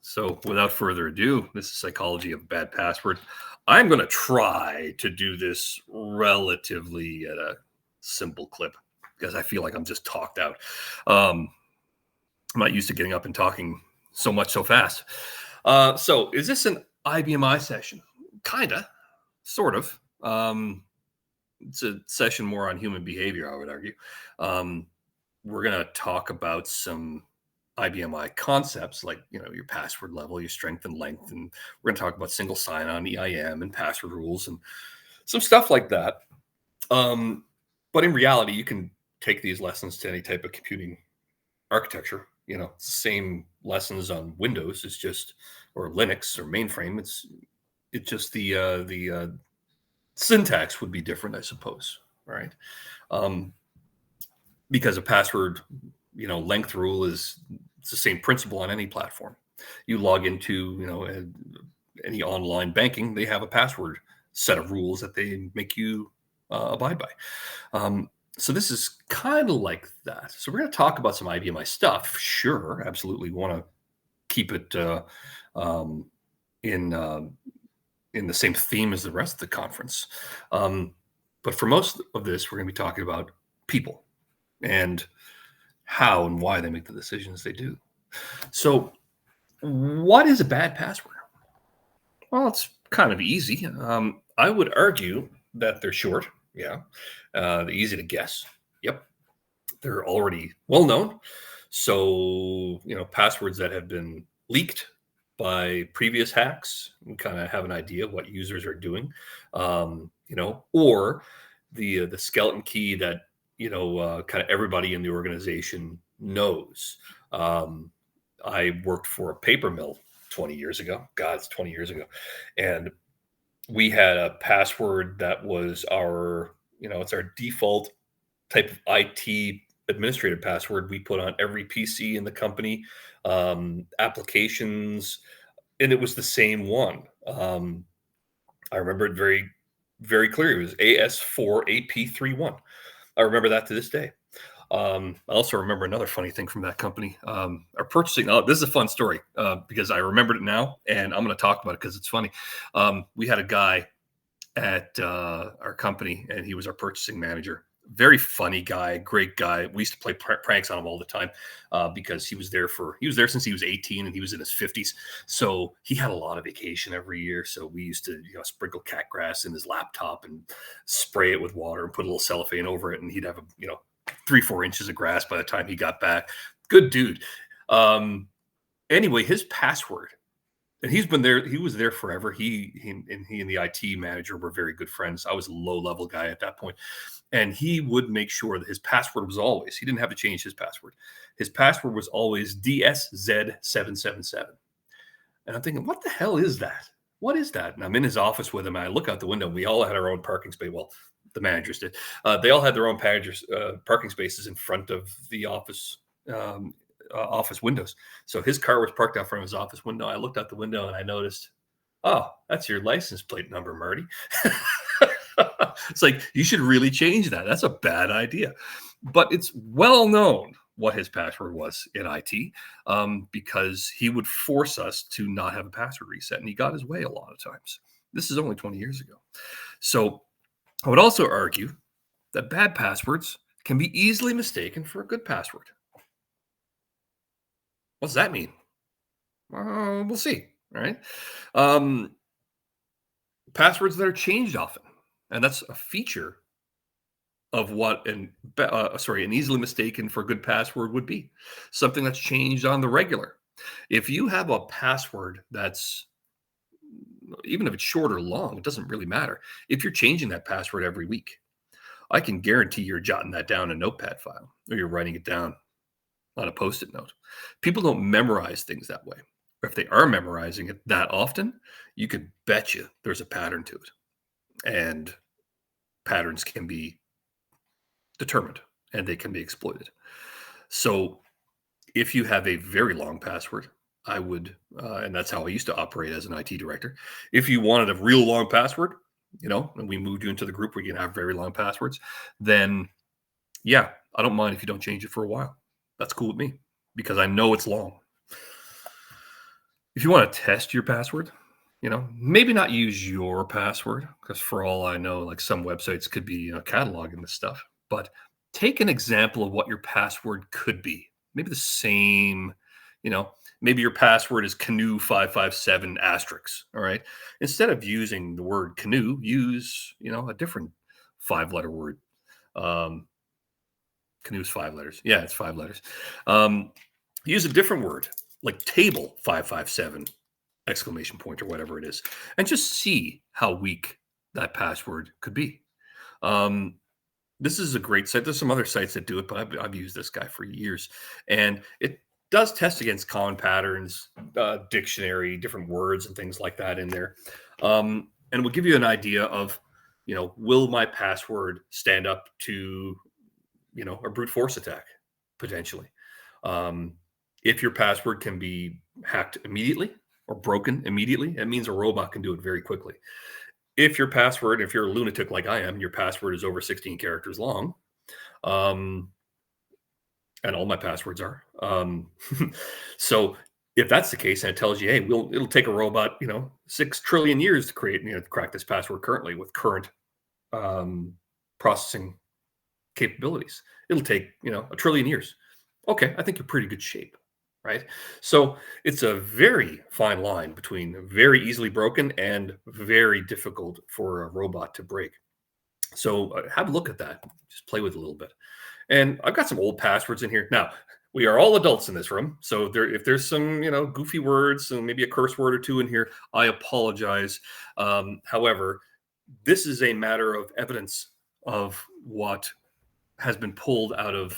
So without further ado, this is Psychology of a Bad Password. I'm going to try to do this relatively at a simple clip because I feel like I'm just talked out. I'm not used to getting up and talking so much so fast. So is this an IBMI session? Kinda, sort of. It's a session more on human behavior, I would argue. We're going to talk about some IBMI concepts like, your password level, your strength and length. And we're going to talk about single sign-on, EIM, and password rules and some stuff like that. But in reality, you can take these lessons to any type of computing architecture. Same lessons on Windows. It's just, or Linux or mainframe. It's just the syntax would be different, I suppose. Right. Because a password, length rule it's the same principle on any platform. You log into, any online banking, they have a password set of rules that they make you abide by. So this is kind of like that. So we're going to talk about some IBMI stuff. Sure, absolutely. We want to keep it in the same theme as the rest of the conference. But for most of this, we're going to be talking about people and how and why they make the decisions they do. So what is a bad password? Well, it's kind of easy. I would argue that they're short. Yeah. They're easy to guess. Yep. They're already well known. So, passwords that have been leaked by previous hacks, we kind of have an idea of what users are doing, or the skeleton key that, kind of everybody in the organization knows. I worked for a paper mill 20 years ago. God, it's 20 years ago. And we had a password that was it's our default type of IT administrative password we put on every PC in the company, applications, and it was the same one. I remember it very, very clear. It was AS4AP31. I remember that to this day. I also remember another funny thing from that company. Our purchasing, this is a fun story because I remembered it now, and I'm going to talk about it because it's funny. We had a guy at our company, and he was our purchasing manager. Very funny guy, great guy. We used to play pranks on him all the time because he was there since he was 18 and he was in his 50s. So he had a lot of vacation every year. So we used to sprinkle cat grass in his laptop and spray it with water and put a little cellophane over it, and he'd have 3-4 inches of grass by the time he got back. Good dude. Anyway, his password, and he's been there. He was there forever. He and the IT manager were very good friends. I was a low-level guy at that point. And he would make sure that his password was always, he didn't have to change his password. His password was always DSZ777. And I'm thinking, what the hell is that? What is that? And I'm in his office with him. And I look out the window. We all had our own parking space. Well, the managers did. They all had their own parking spaces in front of the office windows. So his car was parked out front of his office window. I looked out the window and I noticed, oh, that's your license plate number, Marty. It's like, you should really change that. That's a bad idea. But it's well known what his password was in IT because he would force us to not have a password reset. And he got his way a lot of times. This is only 20 years ago. So I would also argue that bad passwords can be easily mistaken for a good password. What does that mean? We'll see, right? Passwords that are changed often. And that's a feature of what an easily mistaken for good password would be. Something that's changed on the regular. If you have a password that's, even if it's short or long, it doesn't really matter. If you're changing that password every week, I can guarantee you're jotting that down in a notepad file or you're writing it down on a Post-it note. People don't memorize things that way. Or if they are memorizing it that often, you could bet you there's a pattern to it. And patterns can be determined and they can be exploited. So if you have a very long password, I would, and that's how I used to operate as an IT director. If you wanted a real long password, and we moved you into the group where you can have very long passwords, then yeah, I don't mind if you don't change it for a while. That's cool with me because I know it's long. If you want to test your password, maybe not use your password because for all I know, like some websites could be cataloging this stuff. But take an example of what your password could be. Maybe the same, you know, maybe your password is canoe 557 asterisk. All right. Instead of using the word canoe, use, a different 5-letter word. Um, Canoe's 5 letters. Yeah, it's 5 letters. Um, Use a different word like table 557 exclamation point or whatever it is, and just see how weak that password could be. Um, this is a great site. There's some other sites that do it, but I've used this guy for years, and it does test against common patterns, dictionary, different words, and things like that in there, and will give you an idea of, will my password stand up to, a brute force attack potentially. Um, if your password can be hacked immediately or broken immediately, it means a robot can do it very quickly. If your password, if you're a lunatic like I am, your password is over 16 characters long, um, and all my passwords are. So if that's the case, and it tells you, hey, it'll take a robot, 6 trillion years to create, crack this password currently with current processing capabilities. It'll take, 1 trillion years. Okay, I think you're pretty good shape, right? So it's a very fine line between very easily broken and very difficult for a robot to break. So have a look at that. Just play with it a little bit. And I've got some old passwords in here. Now, we are all adults in this room. So if there's some, goofy words and maybe a curse word or two in here, I apologize. However, this is a matter of evidence of what has been pulled out of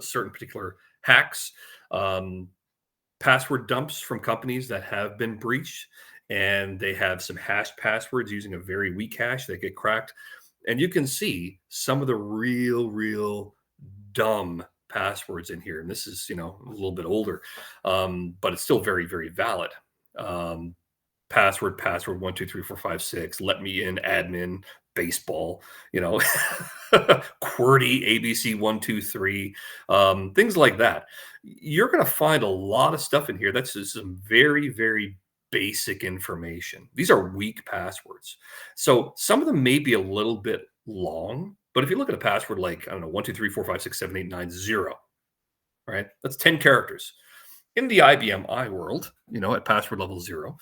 certain particular hacks, um, password dumps from companies that have been breached, and they have some hashed passwords using a very weak hash that get cracked. And you can see some of the real dumb passwords in here. And this is, a little bit older, but it's still very, very valid. Um, password 1 2 3 4 5 6, let me in admin baseball, QWERTY ABC 1 2 3, things like that. You're going to find a lot of stuff in here that's just some very, very basic information. These are weak passwords, so some of them may be a little bit long, but if you look at a password like, I don't know, 1 2 3 4 5 6 7 8 9 0, right, that's 10 characters. In the IBM I world, at password level 0,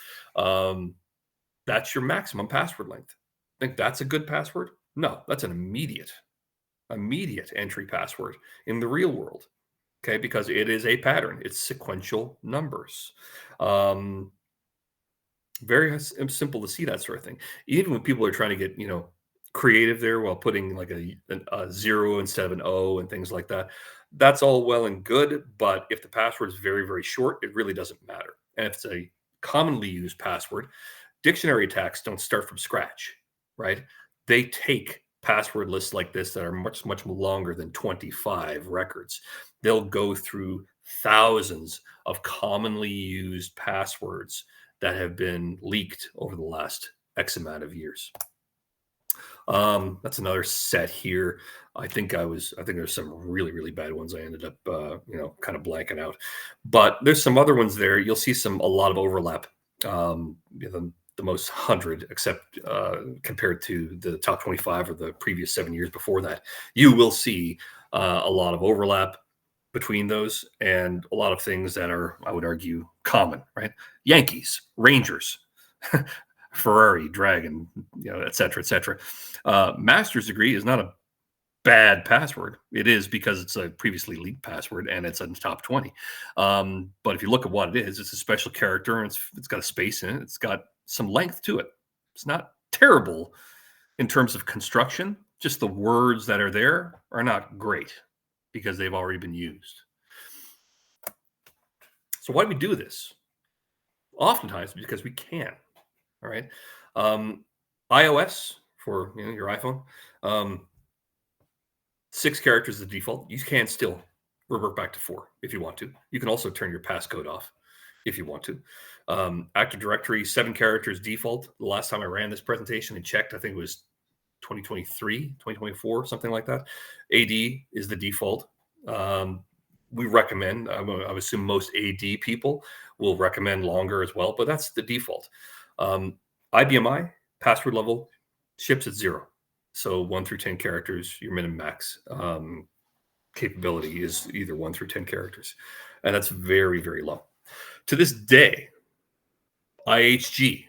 that's your maximum password length. Think that's a good password? No, that's an immediate entry password in the real world. Okay, because it is a pattern. It's sequential numbers. Um, Very simple to see that sort of thing. Even when people are trying to get, creative there while putting like a 0 instead of an O and things like that. That's all well and good, but if the password is very, very short, it really doesn't matter. And if it's a commonly used password, dictionary attacks don't start from scratch, right? They take password lists like this that are much, much longer than 25 records. They'll go through thousands of commonly used passwords that have been leaked over the last X amount of years. That's another set here. I think there's some really, really bad ones. I ended up, kind of blanking out, but there's some other ones there. You'll see a lot of overlap. The most 100, except compared to the top 25 or the previous 7 years before that, you will see a lot of overlap between those and a lot of things that are, I would argue, common, right? Yankees, Rangers, Ferrari, Dragon, et cetera, et cetera. Master's degree is not a bad password. It is because it's a previously leaked password and it's in the top 20. But if you look at what it is, it's a special character and it's got a space in it. It's got some length to it. It's not terrible in terms of construction. Just the words that are there are not great because they've already been used. So why do we do this? Oftentimes because we can. All right. iOS for your iPhone, 6 characters is the default. You can still revert back to 4 if you want to. You can also turn your passcode off if you want to. Active Directory, 7 characters default. The last time I ran this presentation and checked, I think it was 2023, 2024, something like that. AD is the default. we recommend, I would assume most AD people will recommend longer as well, but that's the default. IBMI password level ships at 0. So 1 through 10 characters, your min and max capability is either 1 through 10 characters. And that's very, very low. To this day, IHG,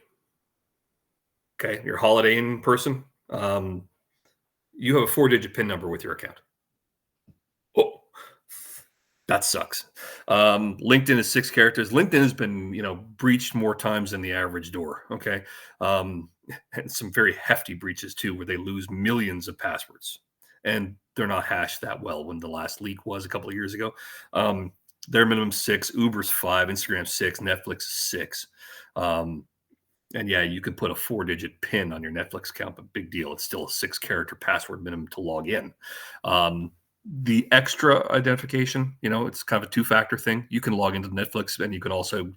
okay, your Holiday Inn person, you have a 4-digit PIN number with your account. Oh, that sucks. LinkedIn is 6 characters. LinkedIn has been, breached more times than the average door. Okay. And some very hefty breaches too, where they lose millions of passwords and they're not hashed that well. When the last leak was a couple of years ago, their minimum 6, Uber's 5, Instagram 6, Netflix 6. And yeah, you could put a 4-digit PIN on your Netflix account, but big deal. It's still a 6-character password minimum to log in. The extra identification, it's kind of a 2-factor thing. You can log into Netflix and you can also,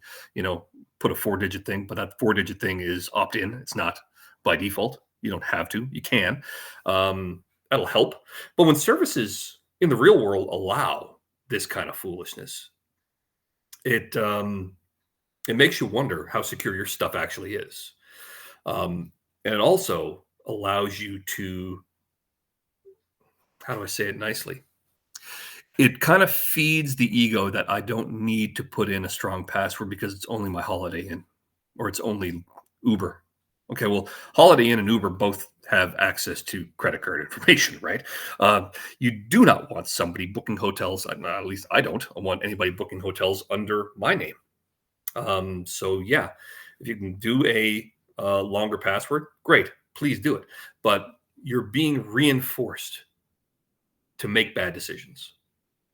put a 4-digit thing, but that 4-digit thing is opt-in. It's not by default. You don't have to. You can. That'll help. But when services in the real world allow this kind of foolishness, it makes you wonder how secure your stuff actually is. And it also allows you to, how do I say it nicely? It kind of feeds the ego that I don't need to put in a strong password because it's only my Holiday Inn or it's only Uber. Okay, well, Holiday Inn and Uber both have access to credit card information, right? You do not want somebody booking hotels, at least I don't want anybody booking hotels under my name. So yeah, if you can do a longer password, great, please do it. But you're being reinforced to make bad decisions.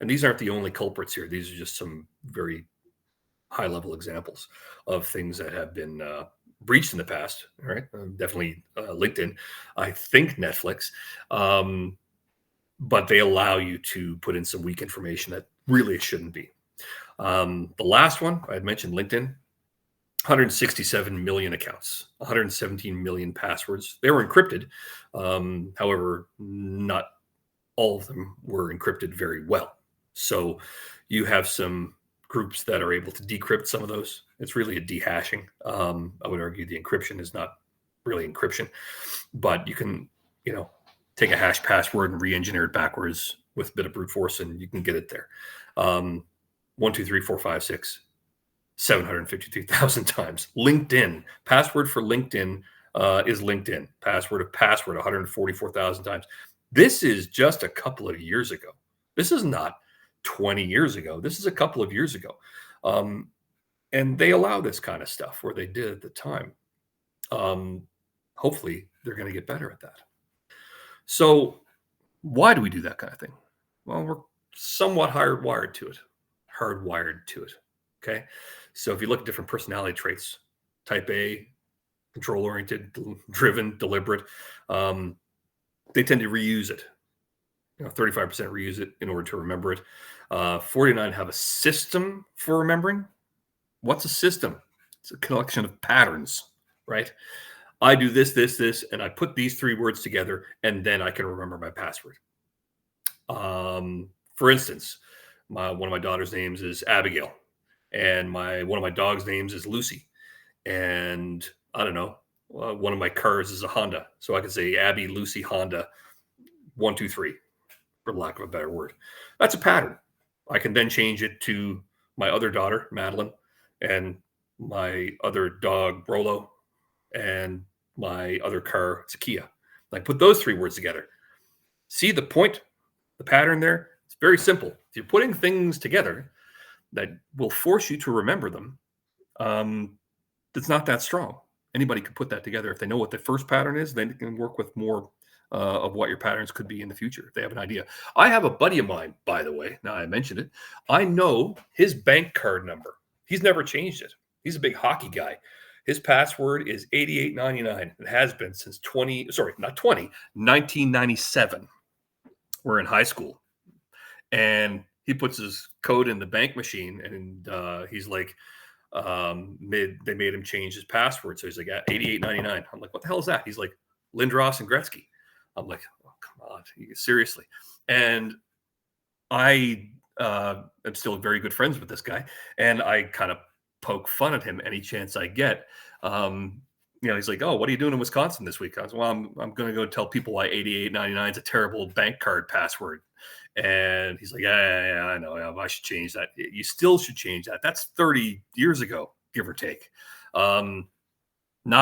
And these aren't the only culprits here. These are just some very high level examples of things that have been breached in the past. All right. Definitely LinkedIn, I think Netflix, but they allow you to put in some weak information that really it shouldn't be. The last one I had mentioned, LinkedIn, 167 million accounts, 117 million passwords. They were encrypted. However, not all of them were encrypted very well. So you have some groups that are able to decrypt some of those. It's really a dehashing. I would argue the encryption is not really encryption, but you can, take a hash password and re-engineer it backwards with a bit of brute force and you can get it there. 1, 2, 3, 4, 5, 6, 753,000 times. LinkedIn, password for LinkedIn is LinkedIn. Password of password, 144,000 times. This is just a couple of years ago. This is not 20 years ago. This is a couple of years ago. And they allow this kind of stuff where they did at the time. Hopefully they're going to get better at that. So why do we do that kind of thing? Well, we're somewhat hardwired to it. Okay. So if you look at different personality traits, type A, control oriented, driven, deliberate, they tend to reuse it. 35% reuse it in order to remember it. 49 have a system for remembering. What's a system? It's a collection of patterns, right? I do this, and I put these 3 words together, and then I can remember my password. For instance, one of my daughter's names is Abigail, and one of my dog's names is Lucy, and I don't know, one of my cars is a Honda, so I can say Abby, Lucy, Honda, 1, 2, 3, for lack of a better word. That's a pattern. I can then change it to my other daughter, Madeline, and my other dog, Rolo, and my other car, it's a Kia. I put those 3 words together. See the point, the pattern there? It's very simple. If you're putting things together that will force you to remember them, it's not that strong. Anybody could put that together. If they know what the first pattern is, then they can work with more of what your patterns could be in the future if they have an idea. I have a buddy of mine, by the way. Now I mentioned it. I know his bank card number. He's never changed it. He's a big hockey guy. His password is 8899. It has been since 1997. We're in high school. And he puts his code in the bank machine and he's like, they made him change his password. So he's like, 8899. I'm like, what the hell is that? He's like, Lindros and Gretzky. I'm like, oh, come on, seriously. And I I'm still very good friends with this guy, and I kind of poke fun at him any chance I get. He's like, "Oh, what are you doing in Wisconsin this week?" I was, "Well, I'm going to go tell people why 8899 is a terrible bank card password." And he's like, "Yeah, I know. I should change that." You still should change that. That's 30 years ago, give or take. Not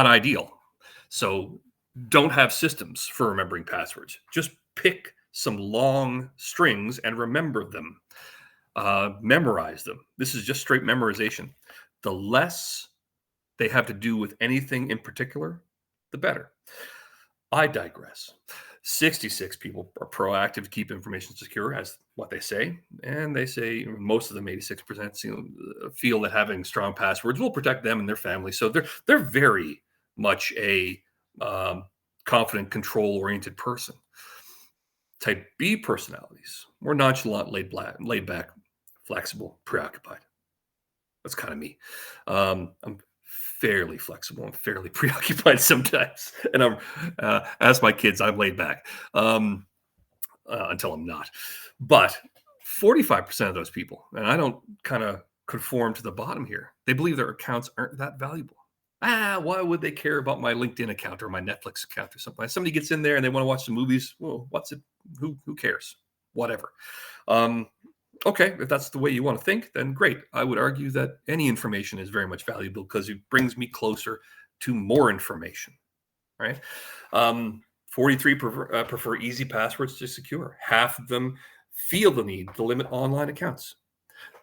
ideal. So don't have systems for remembering passwords. Just pick some long strings and remember them. Memorize them. This is just straight memorization. The less they have to do with anything in particular, the better. I digress. 66 people are proactive to keep information secure, as what they say. And they say most of them, 86%, feel that having strong passwords will protect them and their family. So they're very much a confident, control-oriented person. Type B personalities, more nonchalant, laid back, flexible, preoccupied. That's kind of me. I'm fairly flexible and fairly preoccupied sometimes. And I'm, as my kids, I'm laid back until I'm not. But 45% of those people, and I don't kind of conform to the bottom here, they believe their accounts aren't that valuable. Why would they care about my LinkedIn account or my Netflix account or something? Somebody gets in there and they want to watch some movies. Well, what's it? Who cares? Whatever. Okay, if that's the way you want to think, then great. I would argue that any information is very much valuable because it brings me closer to more information, right? 43 prefer easy passwords to secure. Half of them feel the need to limit online accounts.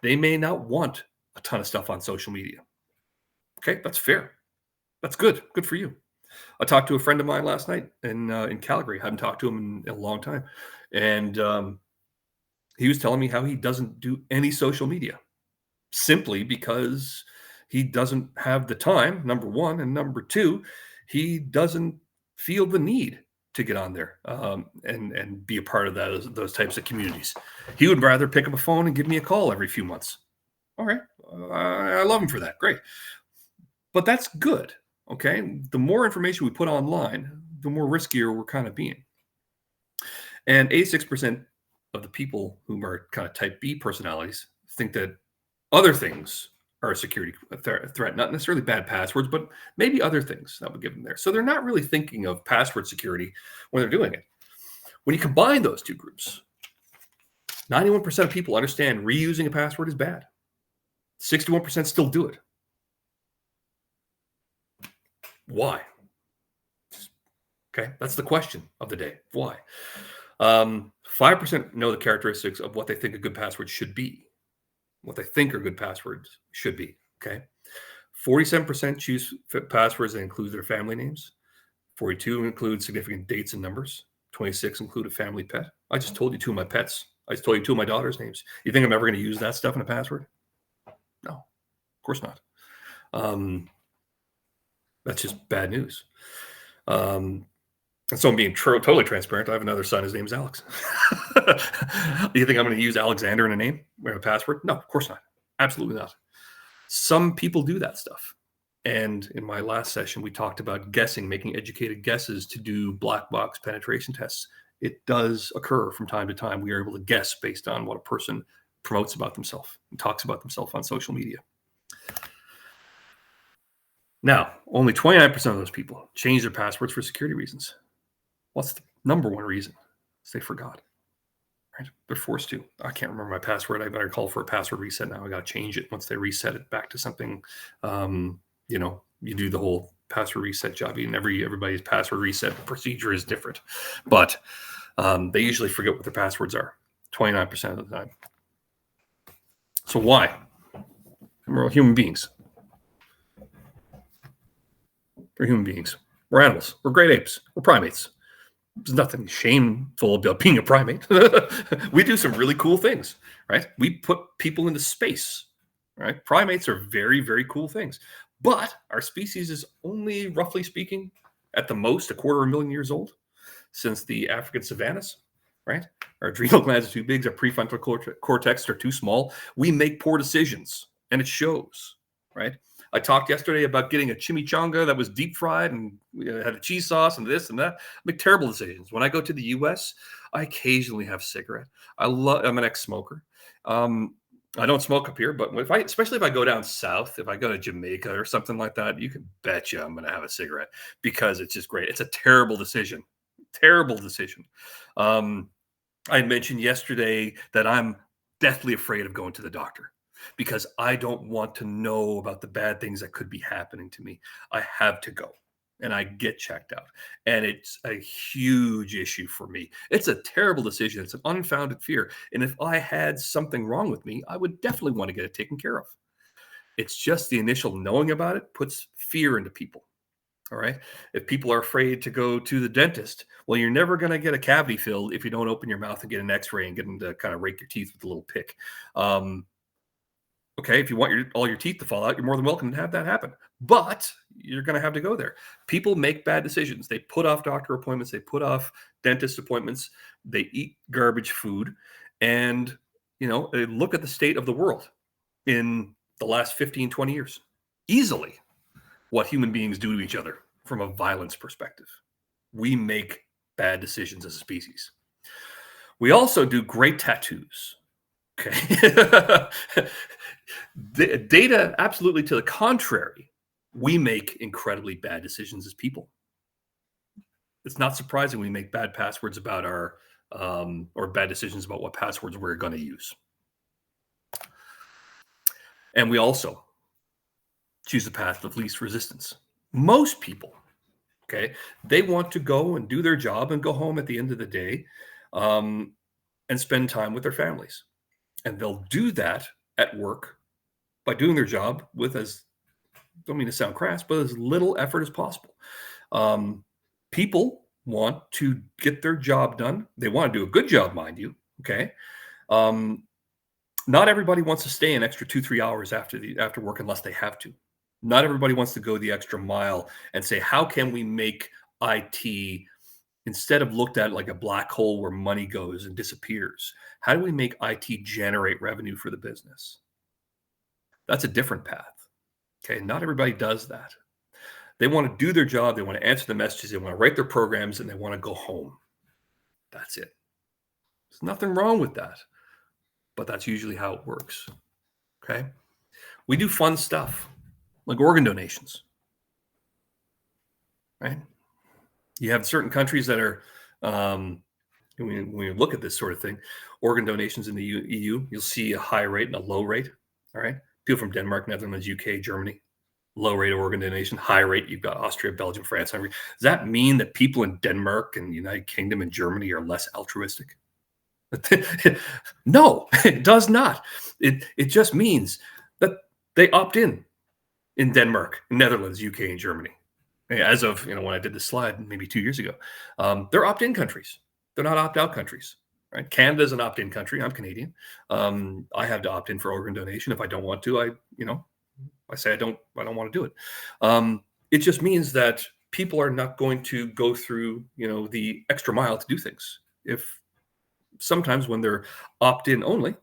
They may not want a ton of stuff on social media. Okay, that's fair. That's good. Good for you. I talked to a friend of mine last night in Calgary. I haven't talked to him in a long time. And he was telling me how he doesn't do any social media simply because he doesn't have the time, number one. And number two, he doesn't feel the need to get on there and be a part of those types of communities. He would rather pick up a phone and give me a call every few months. All right. I love him for that. Great. But that's good. Okay. The more information we put online, the more riskier we're kind of being. And 86% of the people who are kind of type B personalities think that other things are a security threat, not necessarily bad passwords, but maybe other things that would give them there. So they're not really thinking of password security when they're doing it. When you combine those two groups, 91% of people understand reusing a password is bad. 61% still do it. Why? Okay, that's the question of the day. Why? 5% know the characteristics of what they think a good password should be. What they think are good passwords should be. Okay. 47% choose passwords that include their family names. 42 include significant dates and numbers. 26 include a family pet. I just told you two of my pets. I just told you two of my daughter's names. You think I'm ever going to use that stuff in a password? No, of course not. That's just bad news. And so I'm being totally transparent. I have another son. His name's Alex. You think I'm going to use Alexander in a name or a password? No, of course not. Absolutely not. Some people do that stuff. And in my last session, we talked about guessing, making educated guesses to do black box penetration tests. It does occur from time to time. We are able to guess based on what a person promotes about themselves and talks about themselves on social media. Now, only 29% of those people change their passwords for security reasons. What's the number one reason? It's they forgot. Right? They're forced to. I can't remember my password. I better call for a password reset now. I got to change it once they reset it back to something. You do the whole password reset job. And everybody's password reset procedure is different. But they usually forget what their passwords are 29% of the time. So why? We're human beings. We're human beings. We're animals. We're great apes. We're primates. There's nothing shameful about being a primate. We do some really cool things, right? We put people into space, right? Primates are very, very cool things. But our species is only, roughly speaking, at the most, 250,000 years old since the African savannas, right? Our adrenal glands are too big. Our prefrontal cortex are too small. We make poor decisions, and it shows, right? I talked yesterday about getting a chimichanga that was deep fried and had a cheese sauce and this and that. I make terrible decisions. When I go to the U.S., I occasionally have a cigarette. I'm an ex-smoker, Um, I don't smoke up here, but especially if I go down south, if I go to Jamaica or something like that, you can bet you I'm going to have a cigarette because it's just great. It's a terrible decision. Terrible decision. Um, I mentioned yesterday that I'm deathly afraid of going to the doctor because I don't want to know about the bad things that could be happening to me. I have to go and I get checked out. And it's a huge issue for me. It's a terrible decision. It's an unfounded fear. And if I had something wrong with me, I would definitely want to get it taken care of. It's just the initial knowing about it puts fear into people. All right. If people are afraid to go to the dentist, well, you're never going to get a cavity filled if you don't open your mouth and get an x-ray and get them to kind of rake your teeth with a little pick. Um, okay. If you want all your teeth to fall out, you're more than welcome to have that happen. But you're going to have to go there. People make bad decisions. They put off doctor appointments. They put off dentist appointments. They eat garbage food. And, they look at the state of the world in the last 15, 20 years. Easily what human beings do to each other from a violence perspective. We make bad decisions as a species. We also do great tattoos. Okay. The data absolutely to the contrary. We make incredibly bad decisions as people. It's not surprising we make bad passwords about or bad decisions about what passwords we're going to use. And we also choose the path of least resistance. Most people, okay, they want to go and do their job and go home at the end of the day and spend time with their families. And they'll do that at work by doing their job with don't mean to sound crass, but as little effort as possible. People want to get their job done. They want to do a good job, mind you. Okay. Not everybody wants to stay an extra 2-3 hours after work unless they have to. Not everybody wants to go the extra mile and say, how can we make IT, instead of looked at like a black hole where money goes and disappears, how do we make IT generate revenue for the business? That's a different path. Okay. Not everybody does that. They want to do their job. They want to answer the messages. They want to write their programs and they want to go home. That's it. There's nothing wrong with that, but that's usually how it works. Okay. We do fun stuff like organ donations, right? You have certain countries that are, when you look at this sort of thing, organ donations in the EU, you'll see a high rate and a low rate. All right. People from Denmark, Netherlands, UK, Germany, low rate of organ donation, high rate. You've got Austria, Belgium, France, Hungary. Does that mean that people in Denmark and the United Kingdom and Germany are less altruistic? No, it does not. It just means that they opt in Denmark, Netherlands, UK, and Germany. As of when I did this slide maybe 2 years ago, they're opt-in countries. They're not opt-out countries. Right? Canada is an opt-in country. I'm Canadian. I have to opt in for organ donation. If I don't want to, I say I don't want to do it. It just means that people are not going to go through the extra mile to do things. If sometimes when they're opt-in only,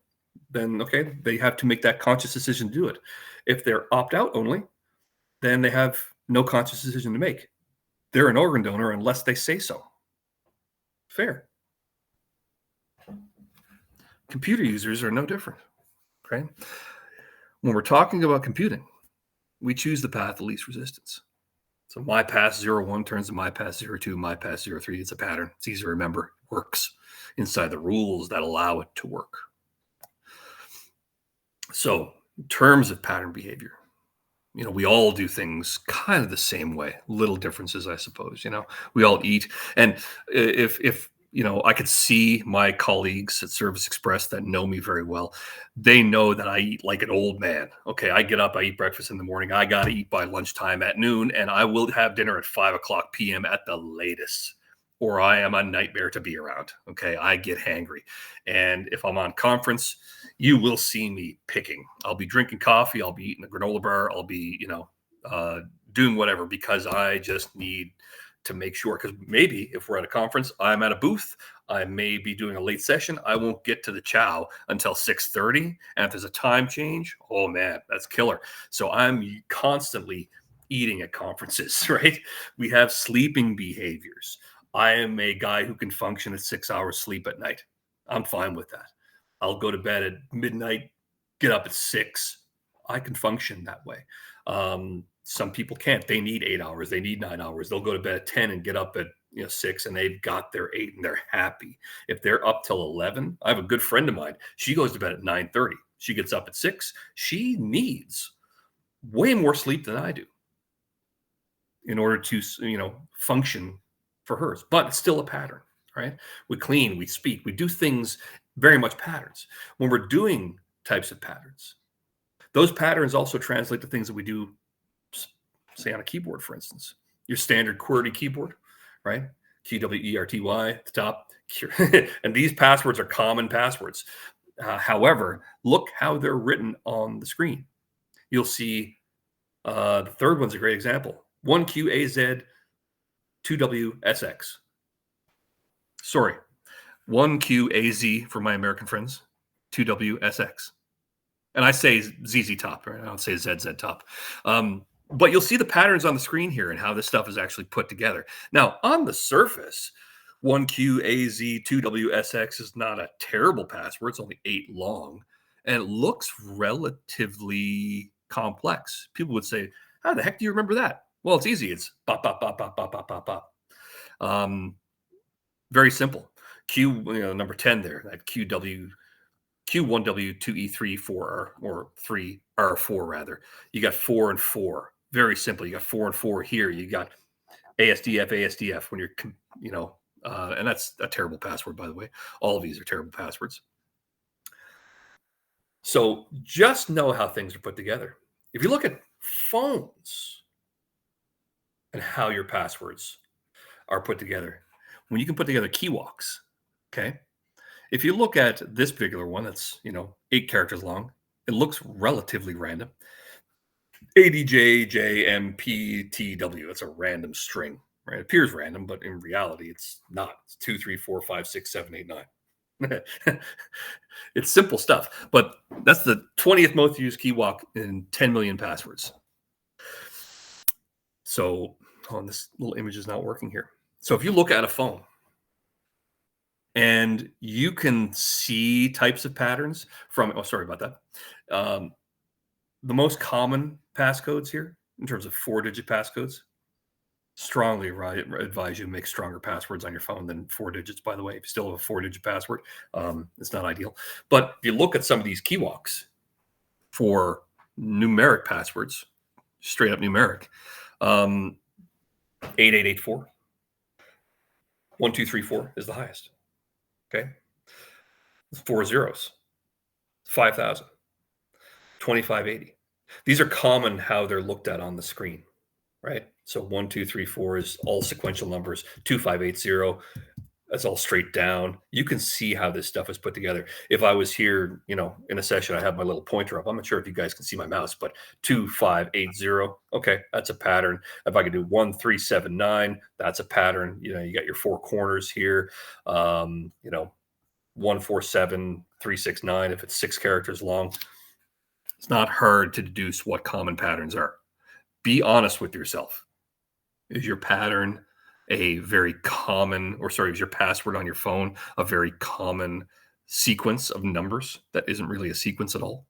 then okay, they have to make that conscious decision to do it. If they're opt-out only, then they have no conscious decision to make. They're an organ donor unless they say so. Fair. Computer users are no different. Okay. When we're talking about computing, we choose the path of least resistance. So my pass 01 turns to my pass 02, my pass 03. It's a pattern. It's easy to remember. It works inside the rules that allow it to work. So in terms of pattern behavior, we all do things kind of the same way, little differences, I suppose. We all eat. And if I could see my colleagues at Service Express that know me very well, they know that I eat like an old man. Okay, I get up, I eat breakfast in the morning. I got to eat by lunchtime at noon, and I will have dinner at 5:00 p.m. at the latest, or I am a nightmare to be around. Okay, I get hangry. And if I'm on conference, you will see me picking. I'll be drinking coffee. I'll be eating a granola bar. I'll be, doing whatever because I just need to make sure. Because maybe if we're at a conference, I'm at a booth. I may be doing a late session. I won't get to the chow until 6:30. And if there's a time change, oh man, that's killer. So I'm constantly eating at conferences, right? We have sleeping behaviors. I am a guy who can function at 6 hours sleep at night. I'm fine with that. I'll go to bed at midnight, get up at 6. I can function that way. Some people can't. They need 8 hours. They need 9 hours. They'll go to bed at 10 and get up at 6, and they've got their 8 and they're happy. If they're up till 11, I have a good friend of mine. She goes to bed at 9:30. She gets up at 6. She needs way more sleep than I do in order to function for hers. But it's still a pattern, right? We clean, we speak, we do things very much patterns. When we're doing types of patterns, those patterns also translate to things that we do, say on a keyboard, for instance. Your standard QWERTY keyboard, right? QWERTY at the top. And these passwords are common passwords. However, look how they're written on the screen. You'll see the third one's a great example. 1QAZ 2WSX. Sorry, 1QAZ for my American friends, 2WSX. And I say ZZ top, right? I don't say ZZ top. But you'll see the patterns on the screen here and how this stuff is actually put together. Now, on the surface, 1QAZ2WSX is not a terrible password. It's only 8 long, and it looks relatively complex. People would say, how the heck do you remember that? Well, it's easy. It's bop, bop, bop, bop, bop, bop, bop, bop. Very simple. Number 10 there, that Q1W2E3 4R, or 3R4 rather. You got 4 and 4. Very simple. You got 4 and 4 here. You got ASDF when you're, and that's a terrible password, by the way. All of these are terrible passwords. So just know how things are put together. If you look at phones and how your passwords are put together, when you can put together key walks, okay? If you look at this particular one, that's 8 characters long. It looks relatively random. ADJJMPTW. It's a random string, right? It appears random, but in reality, it's not. It's 2, 3, 4, 5, 6, 7, 8, 9. It's simple stuff, but that's the 20th most used key walk in 10 million passwords. So, this little image is not working here. So if you look at a phone and you can see types of patterns from, sorry about that. The most common passcodes here, in terms of 4-digit passcodes, strongly advise you to make stronger passwords on your phone than 4 digits, by the way. If you still have a 4-digit password, it's not ideal. But if you look at some of these key walks for numeric passwords, straight up numeric, 8884, 1234 is the highest. Okay. 4 zeros, 5000, 2580. These are common how they're looked at on the screen, right? So 1, 2, 3, 4 is all sequential numbers. 2580, that's all straight down. You can see how this stuff is put together. If I was here, in a session, I have my little pointer up. I'm not sure if you guys can see my mouse, but 2580. Okay, that's a pattern. If I could do 1379, that's a pattern. You got your 4 corners here. 147369. If it's 6 characters long, it's not hard to deduce what common patterns are. Be honest with yourself. Is your pattern a very common, is your password on your phone a very common sequence of numbers that isn't really a sequence at all?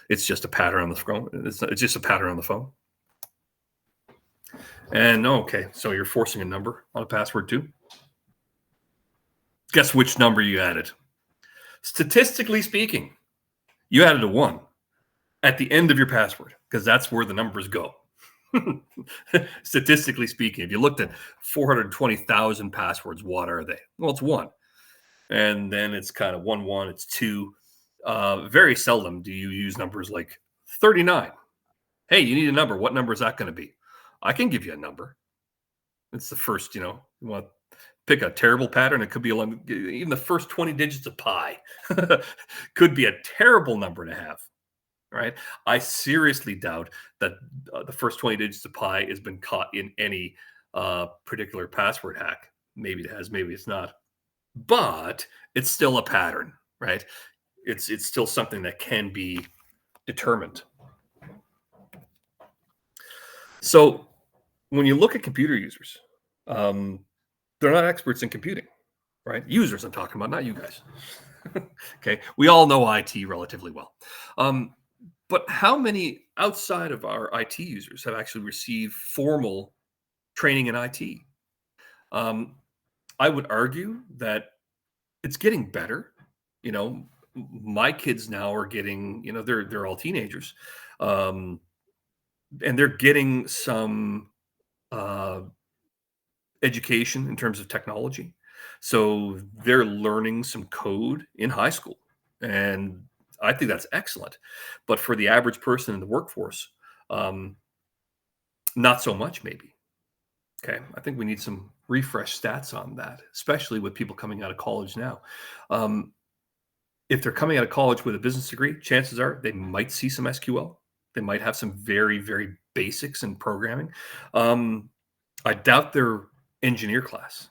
It's just a pattern on the phone. It's just a pattern on the phone. And okay, so you're forcing a number on a password too. Guess which number you added? Statistically speaking, you added a 1 at the end of your password because that's where the numbers go. Statistically speaking, if you looked at 420,000 passwords, what are they? Well, it's 1. And then it's kind of 1, 1, it's 2. Very seldom do you use numbers like 39. Hey, you need a number. What number is that going to be? I can give you a number. It's the first, you want to pick a terrible pattern. It could be even the first 20 digits of pi could be a terrible number to have. Right? I seriously doubt that the first 20 digits of pi has been caught in any particular password hack. Maybe it has, maybe it's not. But it's still a pattern, right? It's still something that can be determined. So when you look at computer users, they're not experts in computing, right? Users I'm talking about, not you guys. Okay, we all know IT relatively well. Um, but how many outside of our IT users have actually received formal training in IT? Um, I would argue that it's getting better. You know, my kids now are getting, they're all teenagers, um, and they're getting some uh, education in terms of technology. So they're learning some code in high school, and I think that's excellent. But for the average person in the workforce, um, not so much, maybe. Okay, I think we need some refresh stats on that, especially with people coming out of college now. Um, if they're coming out of college with a business degree, chances are they might see some SQL. They might have some very, very basics in programming. Um, I doubt their engineer class.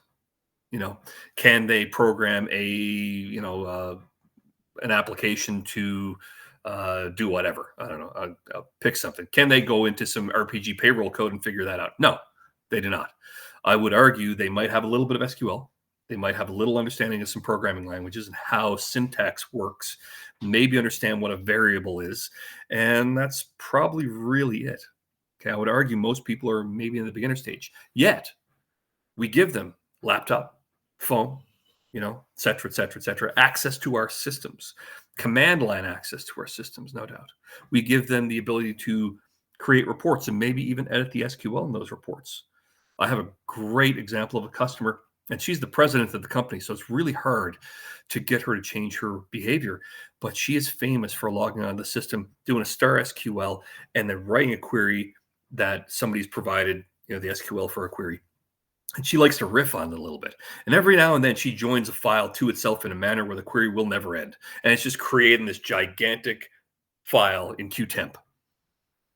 You know, can they program an application to do whatever? I don't know. I'll pick something. Can they go into some RPG payroll code and figure that out? No, they do not. I would argue they might have a little bit of SQL. They might have a little understanding of some programming languages and how syntax works, maybe understand what a variable is. And that's probably really it. Okay. I would argue most people are maybe in the beginner stage. Yet we give them laptop, phone, et cetera, et cetera, et cetera, access to our systems, command line access to our systems, no doubt. We give them the ability to create reports and maybe even edit the SQL in those reports. I have a great example of a customer, and she's the president of the company, so it's really hard to get her to change her behavior. But she is famous for logging on the system, doing a star SQL, and then writing a query that somebody's provided, the SQL for a query. And she likes to riff on it a little bit. And every now and then she joins a file to itself in a manner where the query will never end. And it's just creating this gigantic file in Qtemp.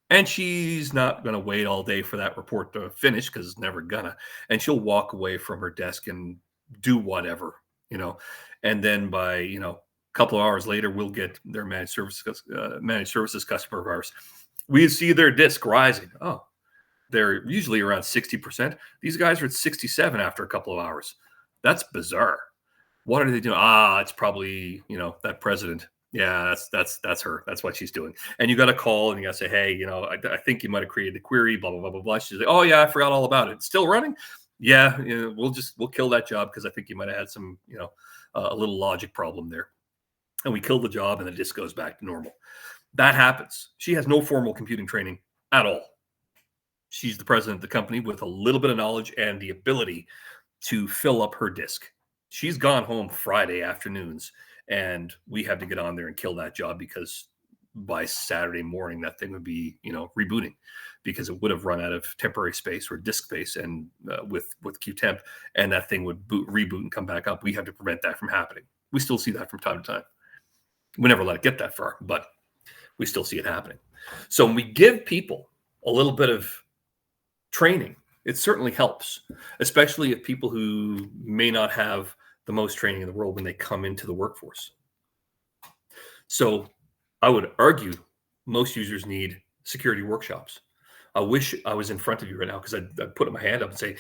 And she's not going to wait all day for that report to finish because it's never gonna. And she'll walk away from her desk and do whatever, you know. And then by, a couple of hours later, we'll get their managed services customer of ours. We see their disk rising. Oh, they're usually around 60%. These guys are at 67 after a couple of hours. That's bizarre. What are they doing? It's probably, that president. Yeah, that's her. That's what she's doing. And you got to call and you got to say, hey, I think you might have created a query, blah, blah, blah, blah, blah. She's like, oh yeah, I forgot all about it. It's still running. Yeah, we'll kill that job because I think you might have had some, a little logic problem there. And we kill the job and the disk goes back to normal. That happens. She has no formal computing training at all. She's the president of the company with a little bit of knowledge and the ability to fill up her disk. She's gone home Friday afternoons, and we have to get on there and kill that job because by Saturday morning that thing would be, rebooting because it would have run out of temporary space or disk space, and with Qtemp, and that thing would reboot and come back up. We have to prevent that from happening. We still see that from time to time. We never let it get that far, but we still see it happening. So when we give people a little bit of training, it certainly helps, especially if people who may not have the most training in the world when they come into the workforce. So I would argue most users need security workshops. I wish I was in front of you right now because I'd put my hand up and say,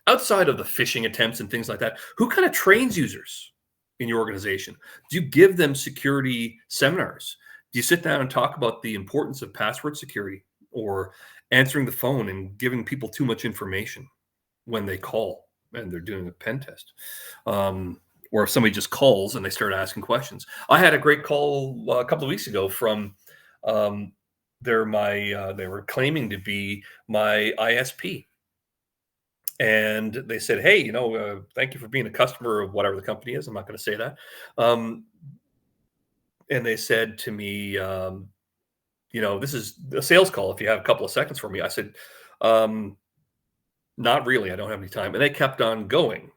outside of the phishing attempts and things like that, who kind of trains users in your organization? Do you give them security seminars? Do you sit down and talk about the importance of password security or answering the phone and giving people too much information when they call and they're doing a pen test? Or if somebody just calls and they start asking questions. I had a great call a couple of weeks ago from they were claiming to be my ISP. And they said, hey, thank you for being a customer of whatever the company is. I'm not going to say that. And they said to me, this is a sales call. If you have a couple of seconds for me, I said, not really. I don't have any time. And they kept on going,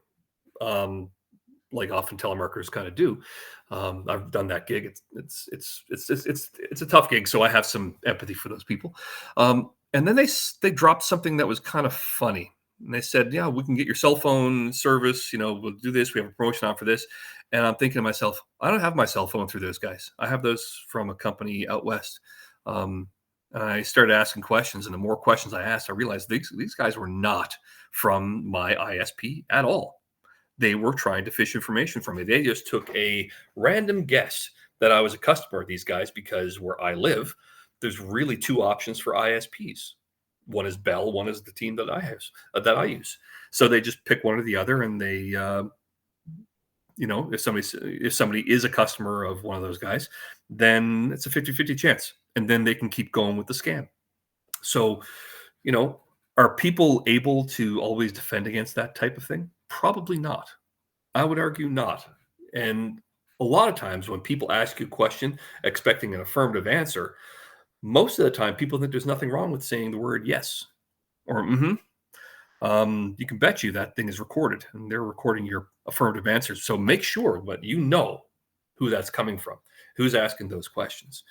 like often telemarketers kind of do. I've done that gig. It's a tough gig, so I have some empathy for those people. And then they dropped something that was kind of funny. And they said, yeah, we can get your cell phone service. We'll do this. We have a promotion on for this. And I'm thinking to myself, I don't have my cell phone through those guys. I have those from a company out west. And I started asking questions, and the more questions I asked, I realized these guys were not from my ISP at all. They were trying to fish information from me. They just took a random guess that I was a customer of these guys because where I live, there's really two options for ISPs. One is Bell, one is the team that I have that I use. So they just pick one or the other, and they, if somebody is a customer of one of those guys, then it's a 50-50 chance, and then they can keep going with the scam. So, you know, are people able to always defend against that type of thing? Probably not. I would argue not. And a lot of times when people ask you a question expecting an affirmative answer, most of the time people think there's nothing wrong with saying the word yes or mm-hmm. You can bet you that thing is recorded and they're recording your affirmative answers. So make sure that you know who that's coming from, who's asking those questions.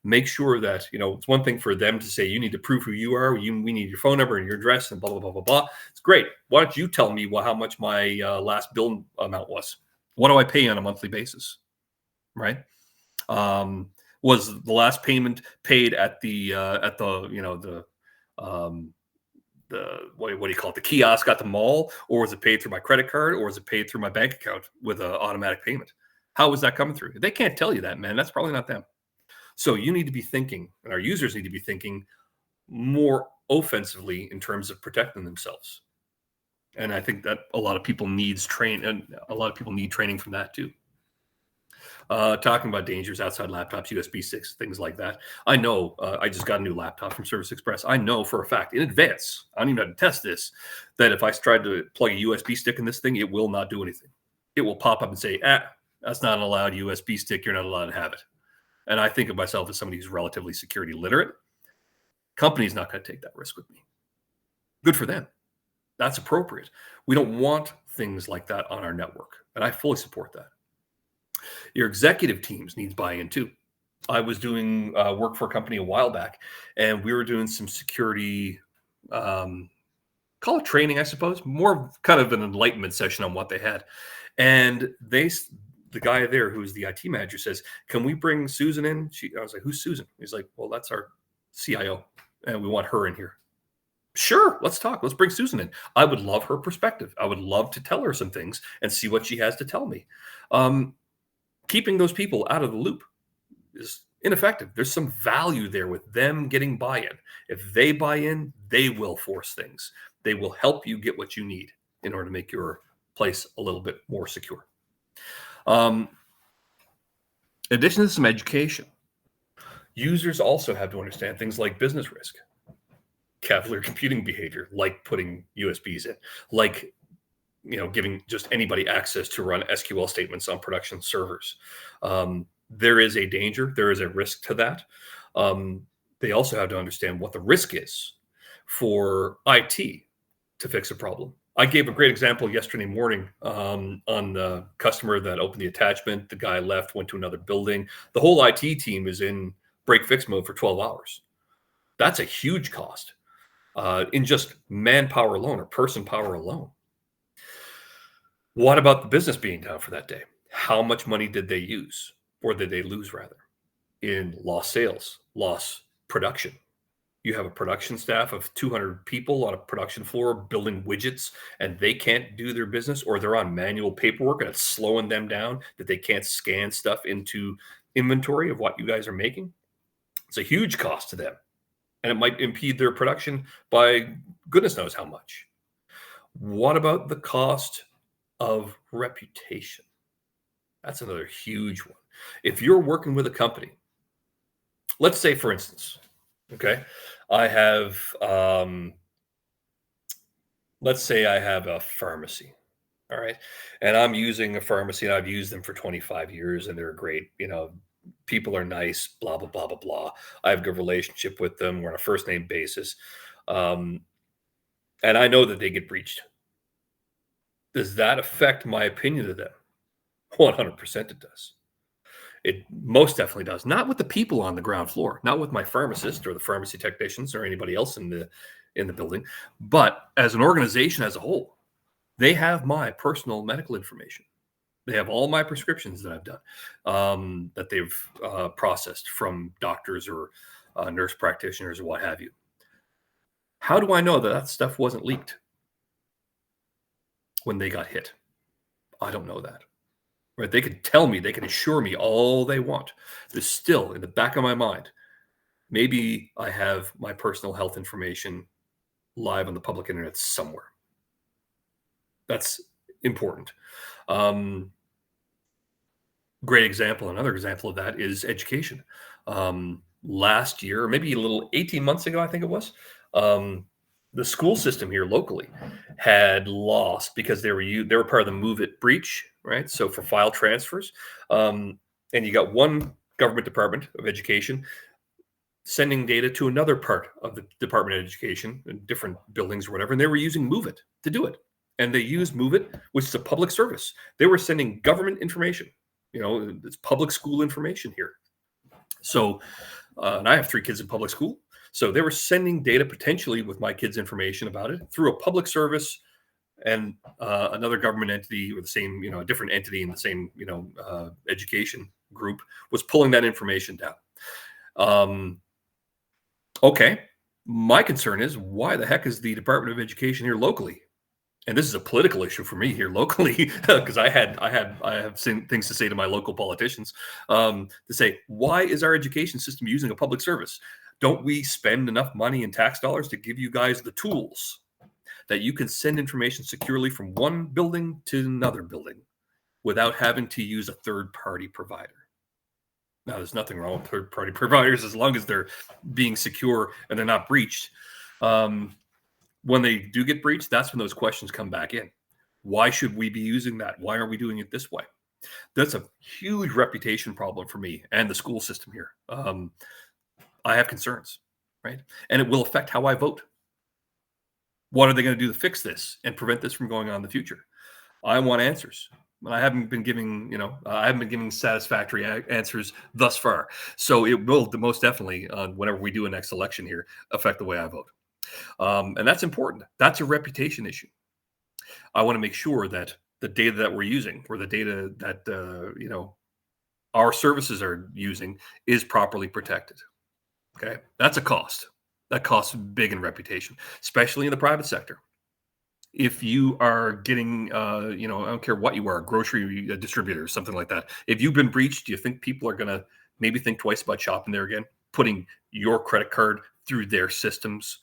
Make sure that, it's one thing for them to say, you need to prove who you are. We need your phone number and your address and blah, blah, blah, blah, blah. It's great. Why don't you tell me how much my last bill amount was? What do I pay on a monthly basis? Right. Was the last payment paid at the what do you call it? The kiosk at the mall, or was it paid through my credit card, or was it paid through my bank account with an automatic payment? How was that coming through? They can't tell you that, man. That's probably not them. So you need to be thinking, and our users need to be thinking more offensively in terms of protecting themselves. And I think that a lot of people need training from that too. Talking about dangers outside laptops, USB sticks, things like that. I know I just got a new laptop from Service Express. I know for a fact in advance, I don't even have to test this, that if I tried to plug a USB stick in this thing, it will not do anything. It will pop up and say, that's not an allowed USB stick. You're not allowed to have it. And I think of myself as somebody who's relatively security literate. Company's not going to take that risk with me. Good for them. That's appropriate. We don't want things like that on our network. And I fully support that. Your executive teams needs buy-in too. I was doing work for a company a while back, and we were doing some security, call it training, I suppose, more kind of an enlightenment session on what they had. And the guy there, who's the IT manager, says, "Can we bring Susan in?" I was like, "Who's Susan?" He's like, "Well, that's our CIO, and we want her in here." Sure, let's talk. Let's bring Susan in. I would love her perspective. I would love to tell her some things and see what she has to tell me. Keeping those people out of the loop is ineffective. There's some value there with them getting buy-in. If they buy in, they will force things. They will help you get what you need in order to make your place a little bit more secure. In addition to some education, users also have to understand things like business risk, cavalier computing behavior, like putting USBs in, like giving just anybody access to run SQL statements on production servers. There is a danger. There is a risk to that. They also have to understand what the risk is for IT to fix a problem. I gave a great example yesterday morning on the customer that opened the attachment. The guy left, went to another building. The whole IT team is in break fix mode for 12 hours. That's a huge cost in just manpower alone or person power alone. What about the business being down for that day? How much money did they use, or did they lose rather, in lost sales, lost production? You have a production staff of 200 people on a production floor building widgets, and they can't do their business, or they're on manual paperwork and it's slowing them down that they can't scan stuff into inventory of what you guys are making. It's a huge cost to them, and it might impede their production by goodness knows how much. What about the cost of reputation? That's another huge one. If you're working with a company, let's say, for instance, okay, I have, let's say I have a pharmacy, all right, and I'm using a pharmacy, and I've used them for 25 years, and they're great, people are nice, blah, blah, blah, blah, blah. I have a good relationship with them. We're on a first name basis. And I know that they get breached. Does that affect my opinion of them? 100% it does. It most definitely does. Not with the people on the ground floor, not with my pharmacist or the pharmacy technicians or anybody else in the building, but as an organization as a whole. They have my personal medical information. They have all my prescriptions that I've done, that they've processed from doctors or nurse practitioners or what have you. How do I know that stuff wasn't leaked when they got hit? I don't know that. Right? They can tell me, they can assure me all they want. There's still in the back of my mind, maybe I have my personal health information live on the public internet somewhere. That's important. Um, Great example. Another example of that is education. Last year, or maybe a little 18 months ago, I think it was, um, the school system here locally had lost because they were part of the Move It breach, right? So for file transfers, um, and you got one government department of education sending data to another part of the Department of Education in different buildings or whatever, and they were using Move It to do it. And they used Move It, which is a public service. They were sending government information. It's public school information here. So, and I have 3 kids in public school. So they were sending data potentially with my kids' information about it through a public service and another government entity or the same, a different entity in the same, education group was pulling that information down. Okay. My concern is why the heck is the Department of Education here locally? And this is a political issue for me here locally because I have things to say to my local politicians to say, why is our education system using a public service? Don't we spend enough money in tax dollars to give you guys the tools that you can send information securely from one building to another building without having to use a third-party provider? Now, there's nothing wrong with third-party providers as long as they're being secure and they're not breached. When they do get breached, that's when those questions come back in. Why should we be using that? Why are we doing it this way? That's a huge reputation problem for me and the school system here. I have concerns, right? And it will affect how I vote. What are they going to do to fix this and prevent this from going on in the future? I want answers. I haven't been giving satisfactory answers thus far. So it will most definitely, whenever we do a next election here, affect the way I vote. And that's important. That's a reputation issue. I want to make sure that the data that we're using or the data that, our services are using is properly protected. Okay. That's a cost. That costs big in reputation, especially in the private sector. If you are getting, I don't care what you are, a grocery distributor, something like that. If you've been breached, do you think people are going to maybe think twice about shopping there again, putting your credit card through their systems,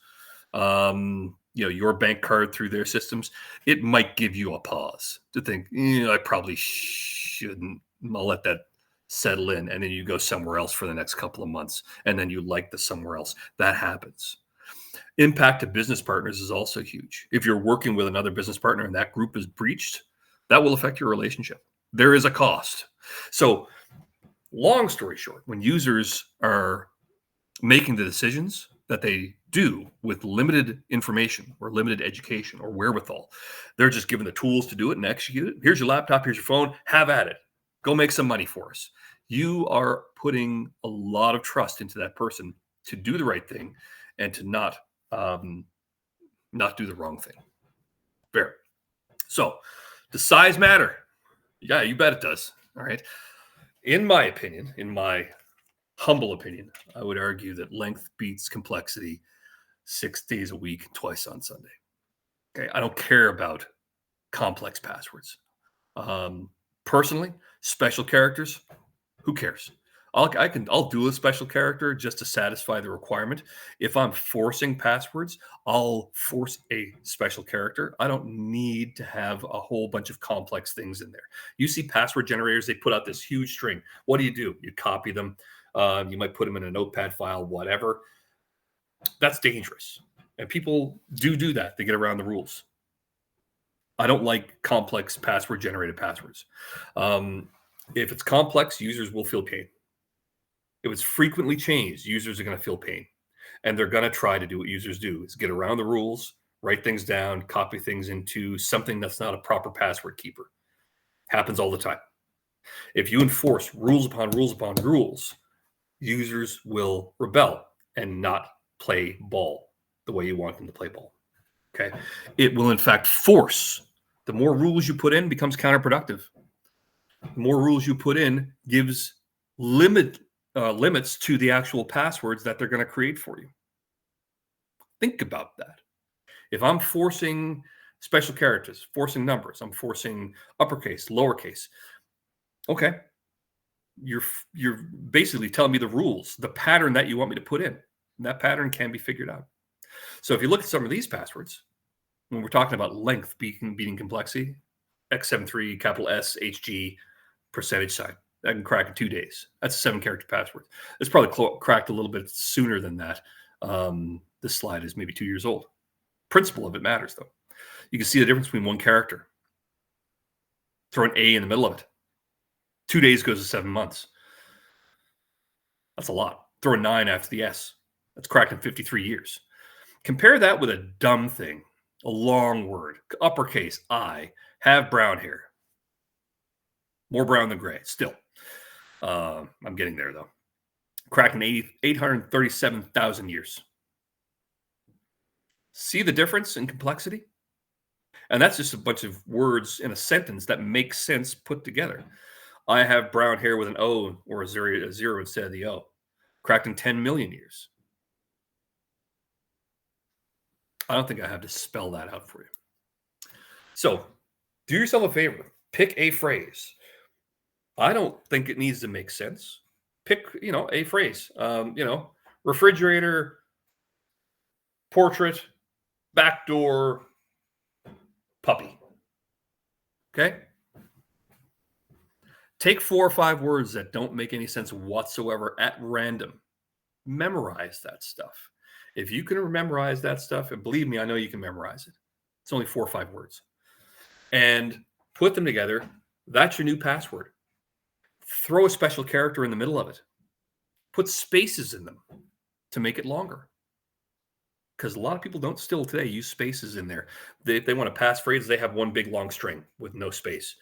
your bank card through their systems? It might give you a pause to think, I probably shouldn't. I'll let that settle in. And then you go somewhere else for the next couple of months. And then you like the somewhere else. That happens. Impact to business partners is also huge. If you're working with another business partner and that group is breached, that will affect your relationship. There is a cost. So long story short, when users are making the decisions that they do with limited information or limited education or wherewithal, they're just given the tools to do it and execute it. Here's your laptop, here's your phone, have at it. Go make some money for us. You are putting a lot of trust into that person to do the right thing and to not do the wrong thing. Fair. So does size matter? Yeah, you bet it does. All right. In my opinion, in my humble opinion, I would argue that length beats complexity 6 days a week, twice on Sunday. Okay. I don't care about complex passwords. Personally, special characters, who cares? I'll do a special character just to satisfy the requirement. If I'm forcing passwords, I'll force a special character. I don't need to have a whole bunch of complex things in there. You see password generators, they put out this huge string. What do? You copy them. You might put them in a notepad file, whatever. That's dangerous. And people do that. They get around the rules. I don't like complex password generated passwords. If it's complex, users will feel pain. If it's frequently changed, users are going to feel pain. And they're going to try to do what users do, is get around the rules, write things down, copy things into something that's not a proper password keeper. Happens all the time. If you enforce rules upon rules upon rules, users will rebel and not play ball the way you want them to play ball. Okay. It will, in fact, force. The more rules you put in becomes counterproductive. The more rules you put in gives limits to the actual passwords that they're going to create for you. Think about that. If I'm forcing Special characters, forcing numbers. I'm forcing uppercase, lowercase. Okay. You're basically telling me the rules, the pattern that you want me to put in. And that pattern can be figured out. So if you look at some of these passwords, when we're talking about length beating complexity, X73, capital S, HG, percentage sign, that can crack in 2 days. That's a 7-character password. It's probably cracked a little bit sooner than that. This slide is maybe 2 years old. Principle of it matters, though. You can see the difference between one character. Throw an A in the middle of it. 2 days goes to 7 months. That's a lot. Throw a 9 after the S. That's cracked in 53 years. Compare that with a dumb thing, a long word, uppercase I, have brown hair. More brown than gray, still. I'm getting there, though. Cracked in 837,000 years. See the difference in complexity? And that's just a bunch of words in a sentence that make sense put together. I have brown hair with an O or a zero instead of the O. Cracked in 10 million years. I don't think I have to spell that out for you. So do yourself a favor. Pick a phrase. I don't think it needs to make sense. Pick, a phrase. Refrigerator, portrait, back door, puppy. Okay? Take 4 or 5 words that don't make any sense whatsoever at random. Memorize that stuff. If you can memorize that stuff, and believe me, I know you can memorize it. It's only 4 or 5 words. And put them together. That's your new password. Throw a special character in the middle of it. Put spaces in them to make it longer. Because a lot of people don't still today use spaces in there. If they want to pass-phrase, they have one big long string with no space.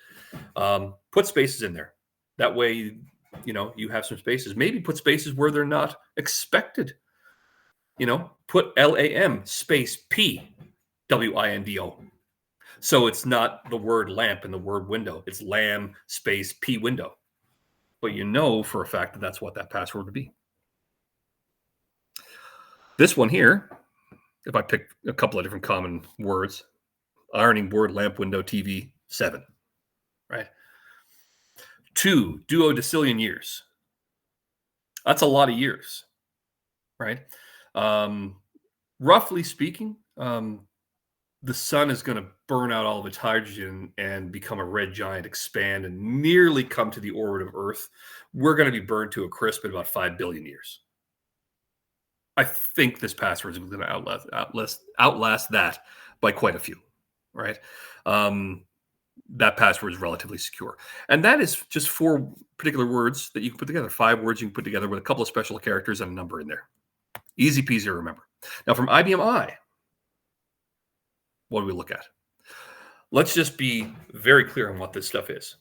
Put spaces in there. That way, you have some spaces. Maybe put spaces where they're not expected. Put LAM space P WINDO. So it's not the word lamp and the word window. It's lamb space P window. But for a fact that that's what that password would be. This one here, if I pick a couple of different common words, ironing board, lamp, window, TV, 7, right? 2 duodecillion years. That's a lot of years, right? Roughly speaking, the sun is going to burn out all of its hydrogen and become a red giant, expand, and nearly come to the orbit of Earth. We're going to be burned to a crisp in about 5 billion years. I think this password is going to outlast that by quite a few, right? That password is relatively secure. And that is just 4 particular words that you can put together, 5 words you can put together with a couple of special characters and a number in there. Easy peasy to remember. Now, from IBM I, what do we look at? Let's just be very clear on what this stuff is.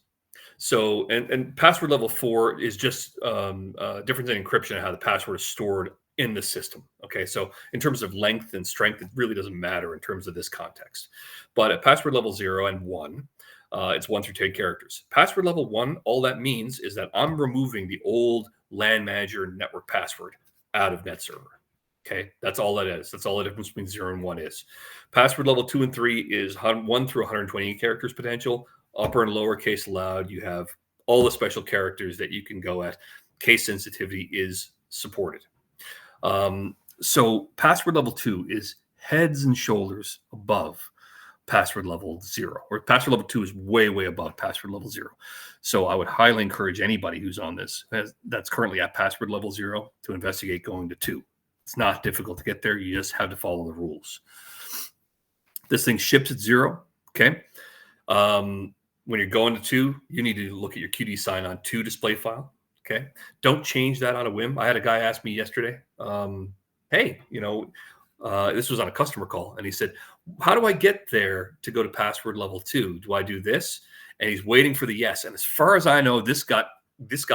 So, and password level 4 is just difference in encryption and how the password is stored in the system. Okay, so in terms of length and strength, it really doesn't matter in terms of this context. But at password level 0 and 1, it's 1 through 10 characters. Password level 1, all that means is that I'm removing the old LAN manager network password out of NetServer. Okay, that's all that is. That's all the difference between 0 and 1 is. Password level 2 and 3 is 1 through 128 characters potential. Upper and lower case allowed. You have all the special characters that you can go at. Case sensitivity is supported. So password level 2 is heads and shoulders above password level 0, or password level 2 is way, way above password level 0. So I would highly encourage anybody who's on this that's currently at password level 0 to investigate going to 2. It's not difficult to get there. You just have to follow the rules. This thing ships at 0. Okay. When you're going to 2, you need to look at your QD sign on 2 display file. Okay. Don't change that on a whim. I had a guy ask me yesterday, hey, this was on a customer call, and he said, how do I get there to go to password level 2? Do I do this? And he's waiting for the yes. And as far as I know, this guy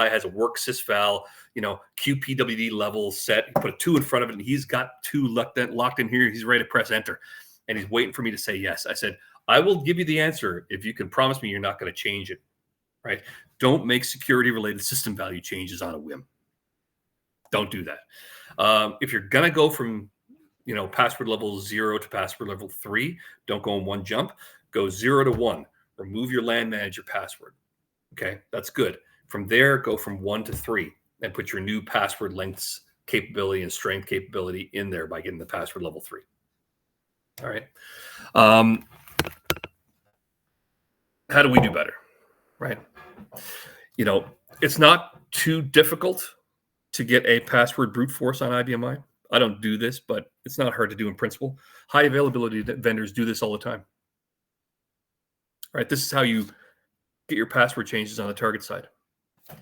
has a work sysval, QPWD level set. He put a 2 in front of it, and he's got 2 locked in here. He's ready to press enter, and he's waiting for me to say yes. I said, I will give you the answer if you can promise me you're not going to change it, right? Don't make security-related system value changes on a whim. Don't do that. If you're going to go from password level 0 to password level 3. Don't go in one jump. Go 0 to 1. Remove your LAN manager password. Okay, that's good. From there, go from 1 to 3 and put your new password lengths capability and strength capability in there by getting the password level 3. All right. How do we do better? Right. It's not too difficult to get a password brute force on IBMI. I don't do this, but it's not hard to do in principle. High availability vendors do this all the time. All right. This is how you get your password changes on the target side. I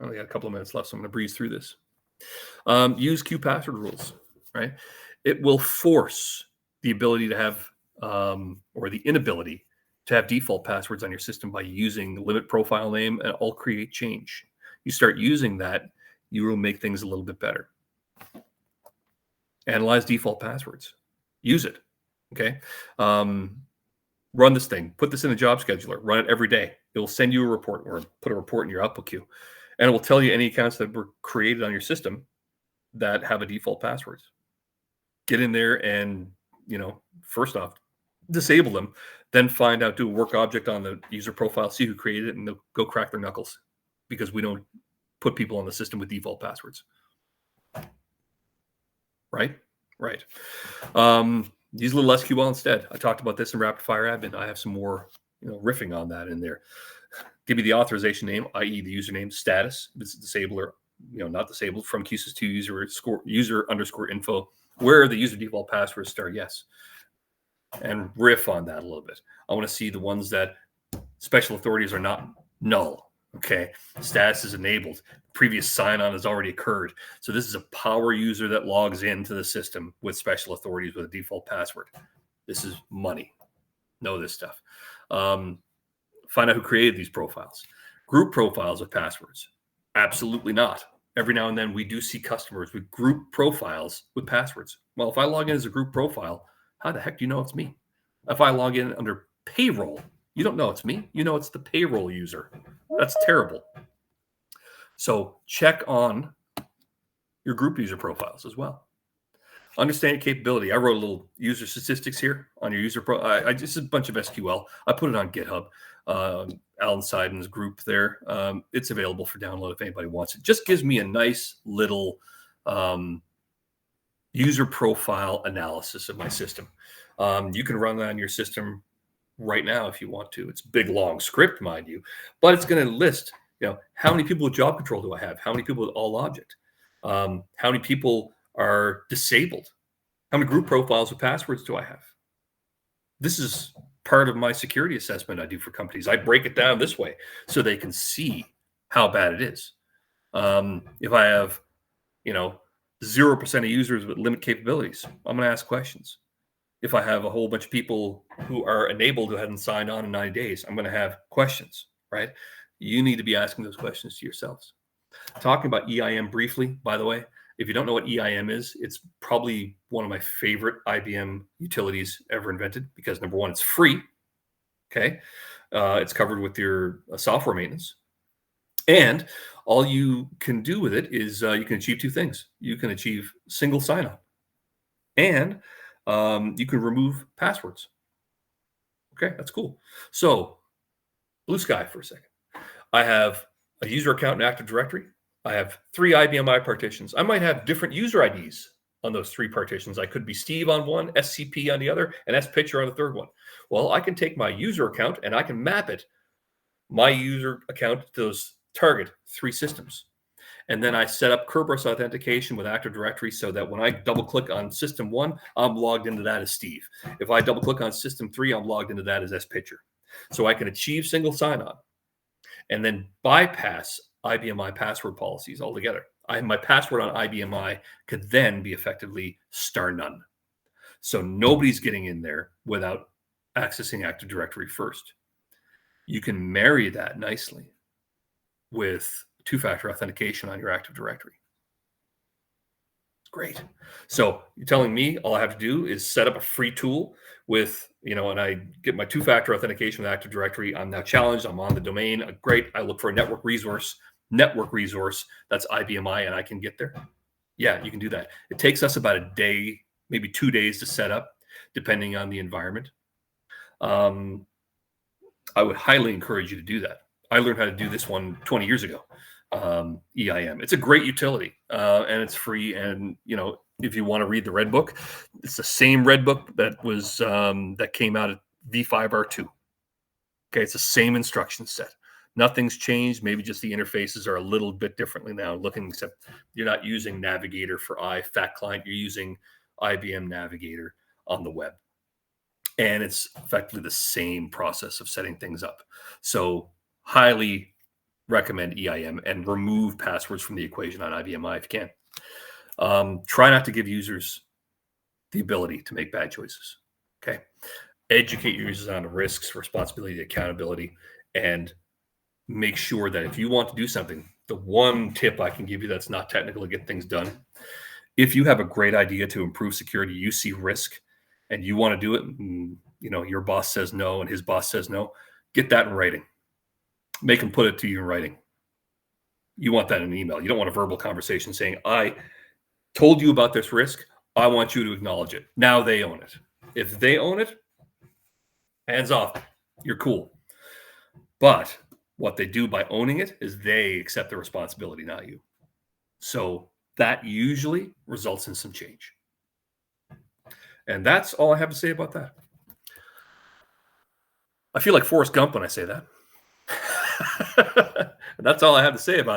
only got a couple of minutes left, so I'm going to breeze through this. Use Q password rules, right? It will force the ability to have, or the inability to have default passwords on your system by using limit profile name and all create change. You start using that, you will make things a little bit better. Analyze default passwords. Use it, okay? Run this thing. Put this in a job scheduler. Run it every day. It will send you a report or put a report in your output queue. And it will tell you any accounts that were created on your system that have a default passwords. Get in there and, first off, disable them. Then find out, do a work object on the user profile, see who created it, and they'll go crack their knuckles because we don't put people on the system with default passwords. Right? Right. Use a little SQL instead. I talked about this in Rapid Fire Admin. I have some more, riffing on that in there. Give me the authorization name, i.e. the username, status, if it's disabled or, not disabled, from QSys2 user_info, where the user default passwords start yes. And riff on that a little bit. I want to see the ones that special authorities are not null. Okay. Status is enabled. Previous sign-on has already occurred. So this is a power user that logs into the system with special authorities with a default password. This is money. Know this stuff. Find out who created these profiles. Group profiles with passwords. Absolutely not. Every now and then we do see customers with group profiles with passwords. Well, if I log in as a group profile, how the heck do you know it's me? If I log in under payroll, you don't know it's me. You know it's the payroll user. That's terrible. So check on your group user profiles as well. Understand your capability. I wrote a little user statistics here on your user I just a bunch of SQL. I put it on GitHub. Alan Seiden's group there. It's available for download if anybody wants it. Just gives me a nice little user profile analysis of my system. You can run that on your system right now if you want to. It's a big, long script, mind you, but it's going to list, how many people with job control do I have? How many people with all object? How many people are disabled? How many group profiles with passwords do I have? This is part of my security assessment I do for companies. I break it down this way so they can see how bad it is. If I have, 0% of users with limit capabilities, I'm going to ask questions. If I have a whole bunch of people who are enabled who hadn't signed on in 90 days, I'm going to have questions, right? You need to be asking those questions to yourselves. Talking about EIM briefly, by the way, if you don't know what EIM is, it's probably one of my favorite IBM utilities ever invented because, number one, it's free. Okay. It's covered with your software maintenance. And all you can do with it is you can achieve two things. You can achieve single sign-on and you can remove passwords. Okay, that's cool. So blue sky for a second. I have a user account in Active Directory. I have 3 IBMI partitions. I might have different user IDs on those 3 partitions. I could be Steve on one, SCP on the other, and SPitcher on the third one. Well, I can take my user account and I can map it, my user account, to those target 3 systems. And then I set up Kerberos authentication with Active Directory so that when I double click on system 1, I'm logged into that as Steve. If I double click on system 3, I'm logged into that as SPitcher. So I can achieve single sign-on and then bypass IBMI password policies altogether. My password on IBMI could then be effectively star none. So nobody's getting in there without accessing Active Directory first. You can marry that nicely with 2-factor authentication on your Active Directory. It's great. So you're telling me all I have to do is set up a free tool with, and I get my 2-factor authentication with Active Directory. I'm now challenged. I'm on the domain. Great. I look for a network resource. That's IBMI, and I can get there. Yeah, you can do that. It takes us about a day, maybe 2 days to set up, depending on the environment. Um, I would highly encourage you to do that. I learned how to do this one 20 years ago. EIM. It's a great utility, and it's free. And if you want to read the Red Book, it's the same Red Book that came out at V5R2. Okay, it's the same instruction set. Nothing's changed. Maybe just the interfaces are a little bit differently now. Looking, except you're not using Navigator for Fat Client. You're using IBM Navigator on the web, and it's effectively the same process of setting things up. So, highly recommend EIM and remove passwords from the equation on IBM I if you can. Try not to give users the ability to make bad choices. Okay, educate your users on the risks, responsibility, accountability, and make sure that if you want to do something, the one tip I can give you that's not technical to get things done, if you have a great idea to improve security, you see risk and you want to do it, and, your boss says no and his boss says no, get that in writing. Make them put it to you in writing. You want that in an email. You don't want a verbal conversation saying, I told you about this risk. I want you to acknowledge it. Now they own it. If they own it, hands off. You're cool. But what they do by owning it is they accept the responsibility, not you. So that usually results in some change. And that's all I have to say about that. I feel like Forrest Gump when I say that. That's all I have to say about it.